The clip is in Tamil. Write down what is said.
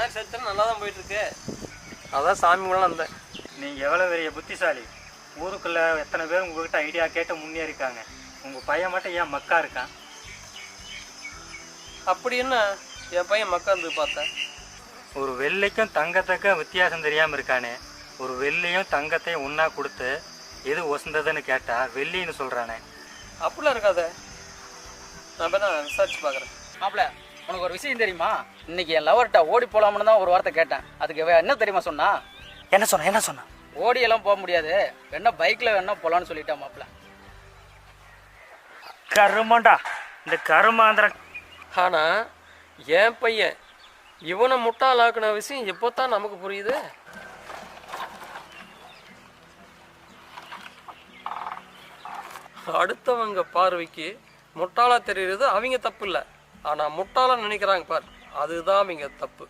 மாதிரி சரித்திரம் நல்லா தான் போயிட்டுருக்கு. அதான் சாமி மூலம் வந்தேன். நீங்கள் எவ்வளோ பெரிய புத்திசாலி. ஊருக்குள்ளே எத்தனை பேர் உங்கள்கிட்ட ஐடியா கேட்டு முன்னேறிக்காங்க. உங்கள் பையன் மட்டும் ஏன் மக்கா இருக்கான்? அப்படி என்ன என் பையன் மக்கா இருந்து பார்த்தேன். ஒரு வெள்ளைக்கும் தங்கத்துக்கும் வித்தியாசம் தெரியாமல் இருக்கானே. ஒரு வெள்ளையும் தங்கத்தையும் ஒன்றா கொடுத்து எது ஒசந்ததுன்னு கேட்டால் வெள்ளின்னு சொல்கிறானே. அப்படிலாம் இருக்காத, நான் வேணா விசாரிச்சு பார்க்குறேன். மாப்பிள்ள, உனக்கு ஒரு விஷயம் தெரியுமா? இன்னைக்கு என் லவர்கிட்ட ஓடி போகலாம்னு தான் ஒரு வார்த்தை கேட்டேன். அதுக்கு என்ன தெரியுமா சொன்னா? என்ன சொன்னா? ஓடியெல்லாம் போக முடியாது, வேணா பைக்கில் வேணா போகலான்னு சொல்லிட்டேன் மாப்பிள்ள. கருமாண்டா இந்த கருமாந்திர. ஆனால் என் பையன் இவனை முட்டாளாக்குன விஷயம் எப்போ தான் நமக்கு புரியுது. அடுத்தவங்க பார்வைக்கு முட்டாளா தெரியுறது அவங்க தப்பு இல்லை, ஆனால் முட்டாளா நினைக்கிறாங்க பார், அதுதான் அவங்க தப்பு.